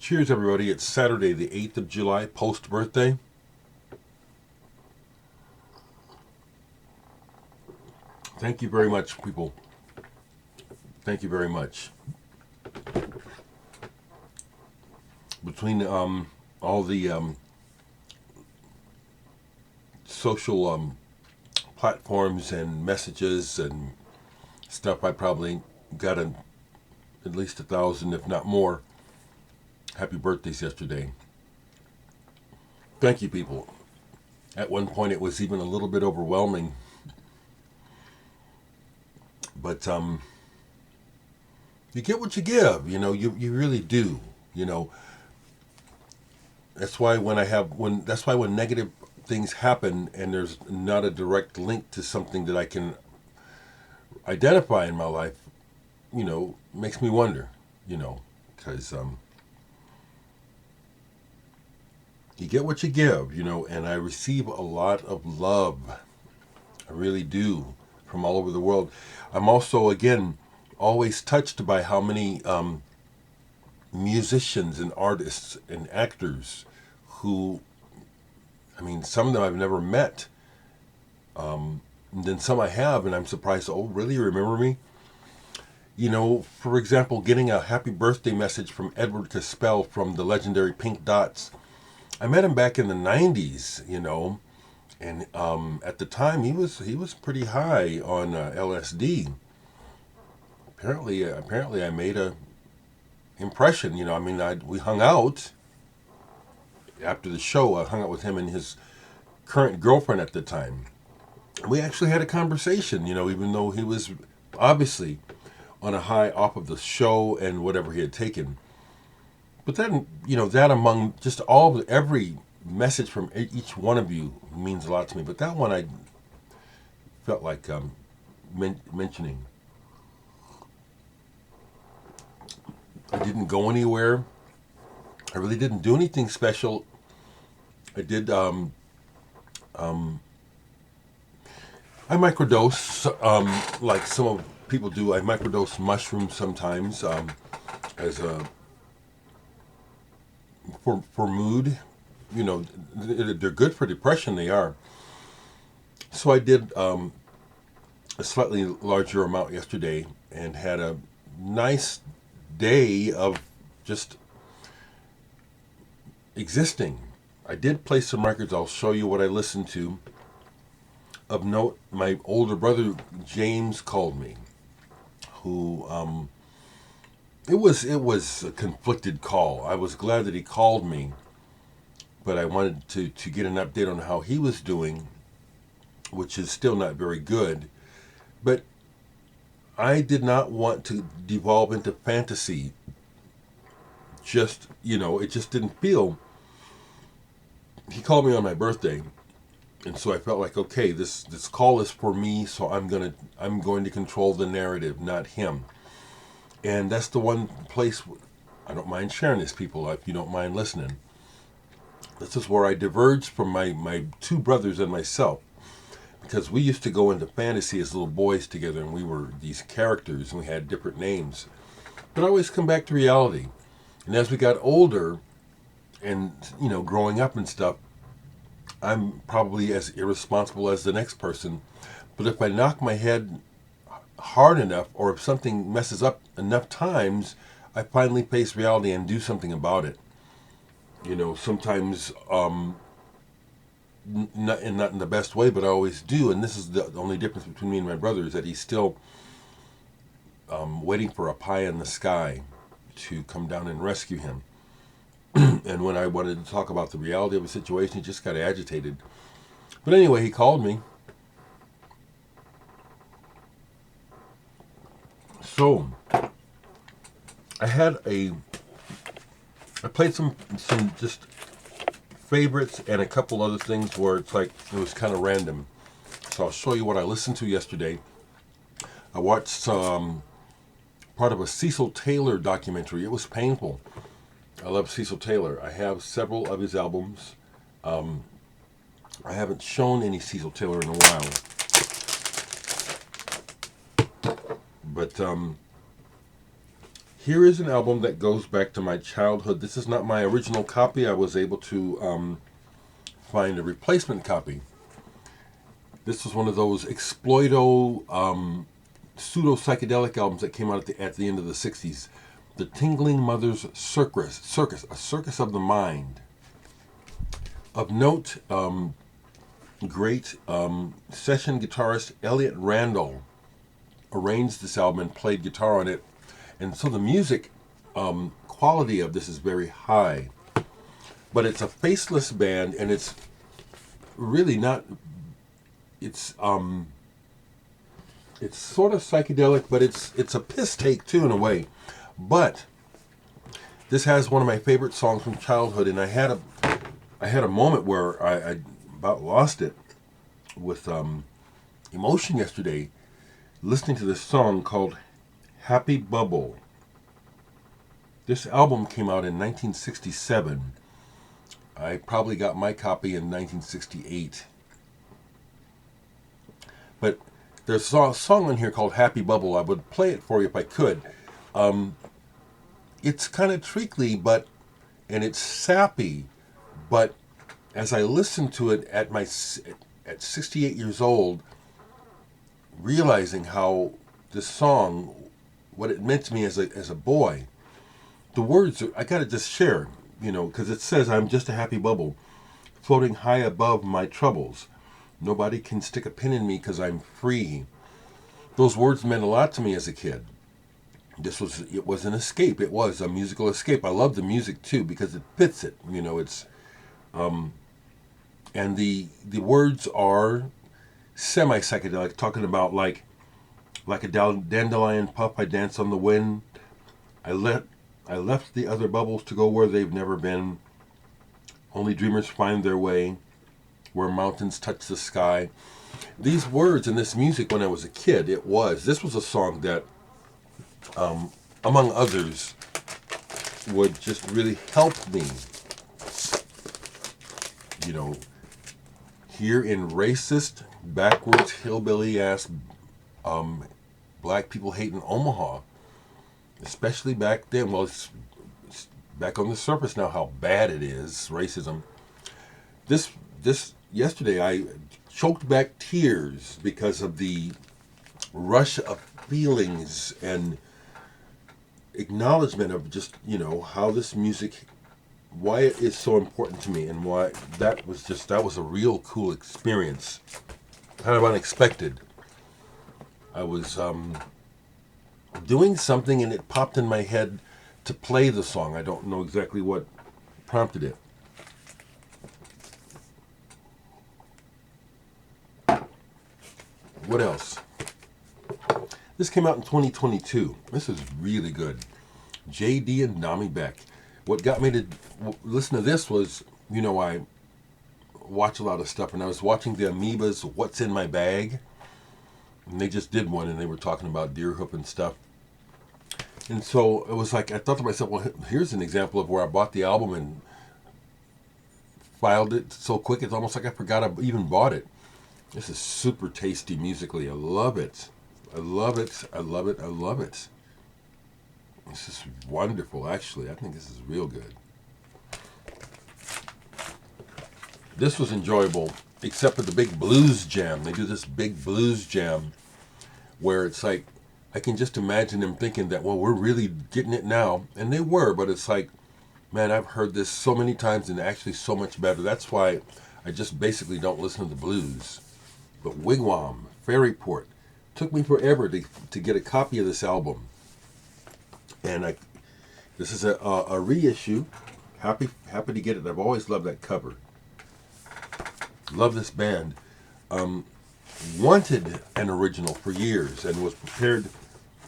Cheers, everybody. It's Saturday, the 8th of July, post-birthday. Thank you very much, people. Thank you very much. Between all the social platforms and messages and stuff, I probably got at least 1,000, if not more, happy birthdays yesterday. Thank you, people. At one point, it was even a little bit overwhelming. But you get what you give, you really do, That's why when negative things happen and there's not a direct link to something that I can identify in my life, makes me wonder, because you get what you give, and I receive a lot of love. I really do, from all over the world. I'm also, again, always touched by how many musicians and artists and actors who, some of them I've never met. And then some I have, and I'm surprised, oh, really, you remember me? For example, getting a happy birthday message from Edward Caspell from the legendary Pink Dots. I met him back in the 90s, and at the time he was pretty high on LSD. Apparently I made a impression, we hung out after the show. I hung out with him and his current girlfriend at the time. We actually had a conversation, even though he was obviously on a high off of the show and whatever he had taken. But then, that among just every message from each one of you means a lot to me. But that one I felt like mentioning. I didn't go anywhere. I really didn't do anything special. I did, I microdose, like some of people do. I microdose mushrooms sometimes as a for mood. They're good for depression. They are. So I did a slightly larger amount yesterday and had a nice day of just existing. I did play some records. I'll show you what I listened to. Of note, my older brother James called me, who it was a conflicted call. I was glad that he called me, but I wanted to get an update on how he was doing, which is still not very good. But I did not want to devolve into fantasy. It just didn't feel. He called me on my birthday, and so I felt like, okay, this call is for me, so I'm going to control the narrative, not him. And that's the one place I don't mind sharing this, people, if you don't mind listening. This is where I diverged from my two brothers and myself. Because we used to go into fantasy as little boys together, and we were these characters, and we had different names. But I always come back to reality. And as we got older, and, growing up and stuff, I'm probably as irresponsible as the next person. But if I knock my head hard enough, or if something messes up enough times, I finally face reality and do something about it. Sometimes... not in the best way, but I always do. And this is the only difference between me and my brother, is that he's still waiting for a pie in the sky to come down and rescue him. And when I wanted to talk about the reality of the situation, he just got agitated. But anyway, he called me. So I played some just favorites and a couple other things where it's like it was kind of random. So I'll show you what I listened to yesterday. I watched part of a Cecil Taylor documentary. It was painful. I love Cecil Taylor. I have several of his albums. I haven't shown any Cecil Taylor in a while. But here is an album that goes back to my childhood. This is not my original copy. I was able to find a replacement copy. This was one of those Exploito pseudo-psychedelic albums that came out at the end of the 60s. The Tingling Mother's Circus, a circus of the mind. Of note, great session guitarist Elliot Randall arranged this album and played guitar on it. And so the music quality of this is very high. But it's a faceless band, and it's really not... It's sort of psychedelic, but it's a piss take too in a way. But this has one of my favorite songs from childhood, and I had a moment where I about lost it with emotion yesterday, listening to this song called Happy Bubble. This album came out in 1967. I probably got my copy in 1968. But there's a song on here called Happy Bubble. I would play it for you if I could. It's kind of treacly, and it's sappy, but as I listened to it at 68 years old, realizing how this song, what it meant to me as a boy, the words, I got to just share, because it says, I'm just a happy bubble, floating high above my troubles. Nobody can stick a pin in me because I'm free. Those words meant a lot to me as a kid. It was an escape. It was a musical escape. I love the music too because it fits it. It's and the words are semi-psychedelic, talking about like a dandelion puff I dance on the wind. I left the other bubbles to go where they've never been. Only dreamers find their way where mountains touch the sky. These words and this music when I was a kid, this was a song that, among others, would just really help me, here in racist, backwards, hillbilly-ass, black people hating Omaha, especially back then. Well, it's back on the surface now how bad it is, racism. This yesterday I choked back tears because of the rush of feelings and acknowledgement of just, how this music, why it is so important to me, and why that was a real cool experience. Kind of unexpected. I was doing something and it popped in my head to play the song. I don't know exactly what prompted it. What else? This came out in 2022. This is really good. JD and Domi Beck. What got me to listen to this was, I watch a lot of stuff, and I was watching the Amoebas' What's in My Bag, and they just did one, and they were talking about deer hoof and stuff. And so it was like, I thought to myself, well, here's an example of where I bought the album and filed it so quick, it's almost like I forgot I even bought it. This is super tasty musically. I love it. I love it. I love it. I love it. This is wonderful, actually. I think this is real good. This was enjoyable, except for the big blues jam. They do this big blues jam where it's like, I can just imagine them thinking that, well, we're really getting it now. And they were, but it's like, man, I've heard this so many times and actually so much better. That's why I just basically don't listen to the blues. But Wigwam, Fairyport, took me forever to get a copy of this album. And this is a reissue. Happy to get it. I've always loved that cover. Love this band. Wanted an original for years and was prepared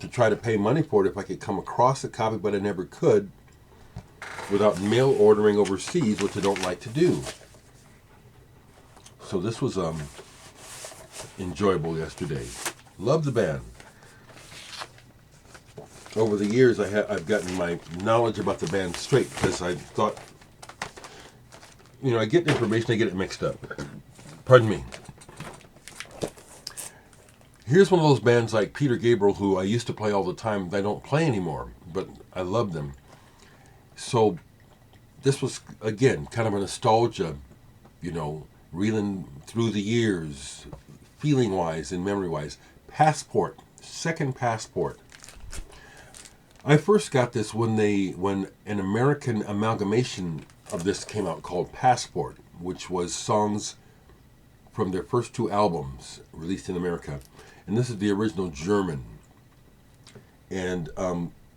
to try to pay money for it if I could come across a copy, but I never could without mail ordering overseas, which I don't like to do. So this was enjoyable yesterday. Love the band. Over the years, I've gotten my knowledge about the band straight because I thought, I get information, I get it mixed up. Pardon me. Here's one of those bands like Peter Gabriel, who I used to play all the time, that I don't play anymore. but I love them. So this was, again, kind of a nostalgia, reeling through the years, feeling-wise and memory-wise. Passport, second Passport. I first got this when an American amalgamation of this came out called Passport, which was songs from their first two albums released in America. And this is the original German. And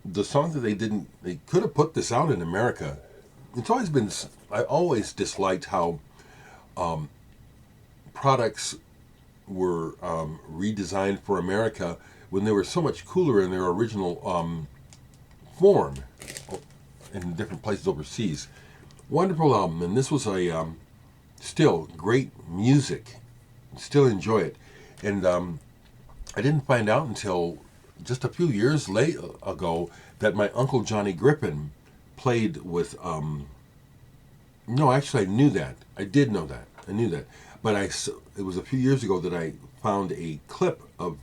the song that they could have put this out in America. I always disliked how products were redesigned for America when they were so much cooler in their original form in different places overseas. Wonderful album, and this was a still great music. Still enjoy it, and I didn't find out until just a few years ago that my uncle Johnny Griffin played with. No, actually, I knew that. I did know that. I knew that, but it was a few years ago that I found a clip of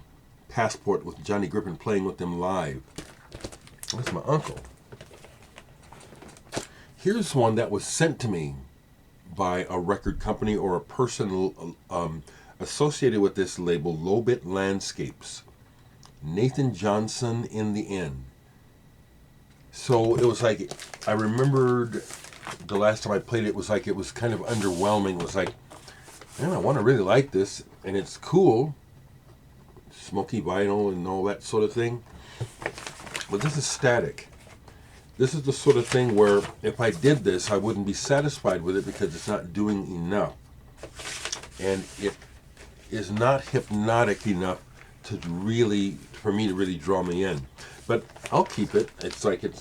Passport with Johnny Griffin playing with them live. That's my uncle. Here's one that was sent to me by a record company or a person associated with this label, Lowbit Landscapes. Nathan Jonson, In the End. So it was like, I remembered the last time I played it was like, it was kind of underwhelming. It was like, man, I want to really like this, and it's cool. Smoky vinyl and all that sort of thing. But this is static. This is the sort of thing where if I did this, I wouldn't be satisfied with it because it's not doing enough. And it is not hypnotic enough for me to really draw me in. But I'll keep it. It's like it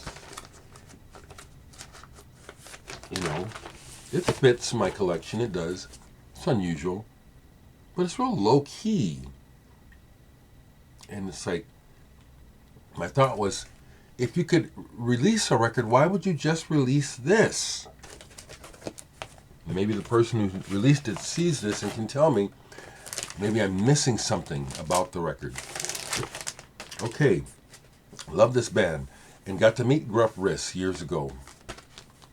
fits my collection. It does. It's unusual. But it's real low key. And it's like, my thought was, if you could release a record, why would you just release this? Maybe the person who released it sees this and can tell me, maybe I'm missing something about the record. Okay, love this band, and got to meet Gruff Rhys years ago.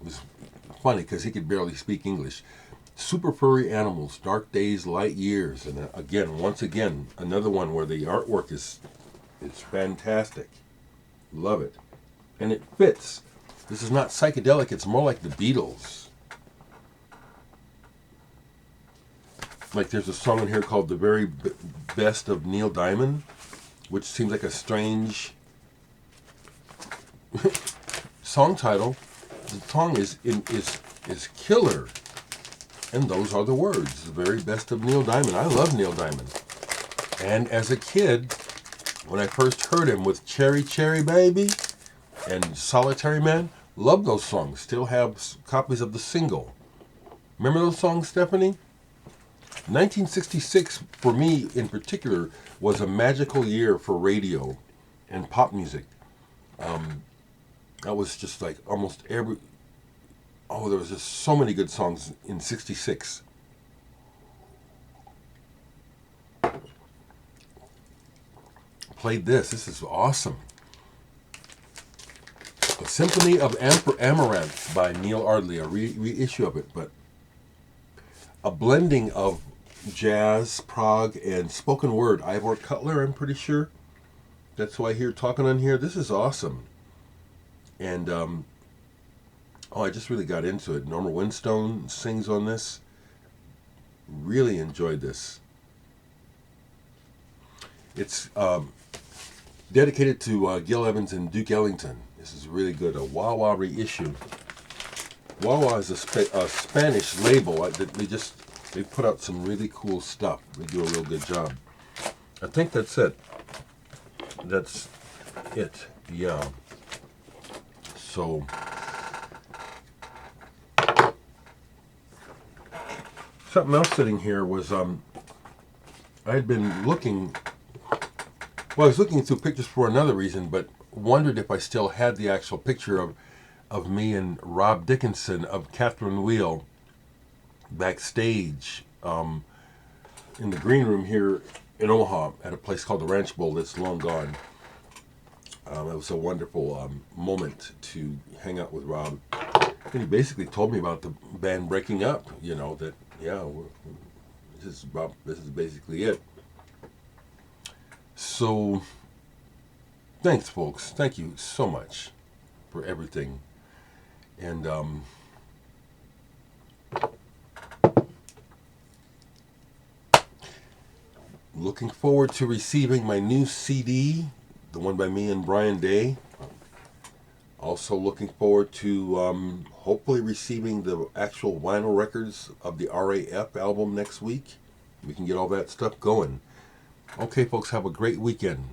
It was funny because he could barely speak English. Super Furry Animals, Dark Days, Light Years, and once again, another one where the artwork is fantastic. Love it. And it fits. This is not psychedelic, it's more like the Beatles. Like there's a song in here called The Very Best of Neil Diamond, which seems like a strange song title. The song is killer. And those are the words. The Very Best of Neil Diamond. I love Neil Diamond. And as a kid, when I first heard him with Cherry Cherry Baby and Solitary Man, love those songs. Still have copies of the single. Remember those songs, Stephanie? 1966, for me in particular, was a magical year for radio and pop music. That was just like almost every... Oh, there was just so many good songs in 66. Played this. This is awesome. A Symphony of Amaranths by Neil Ardley, a reissue of it, but a blending of jazz, prog, and spoken word. Ivor Cutler, I'm pretty sure. That's who I hear talking on here. This is awesome. And, I just really got into it. Norma Winstone sings on this. Really enjoyed this. It's dedicated to Gil Evans and Duke Ellington. This is really good. A Wah Wah reissue. Wah Wah is a Spanish label. They put out some really cool stuff. They do a real good job. I think that's it. That's it. Yeah. So... something else sitting here was, I had been looking, I was looking through pictures for another reason, but wondered if I still had the actual picture of me and Rob Dickinson of Catherine Wheel backstage in the green room here in Omaha at a place called the Ranch Bowl that's long gone. It was a wonderful moment to hang out with Rob. And he basically told me about the band breaking up. That this is basically it. So, thanks, folks. Thank you so much for everything. And looking forward to receiving my new CD, the one by me and Brian Day. Also looking forward to hopefully receiving the actual vinyl records of the RAF album next week. We can get all that stuff going. Okay, folks, have a great weekend.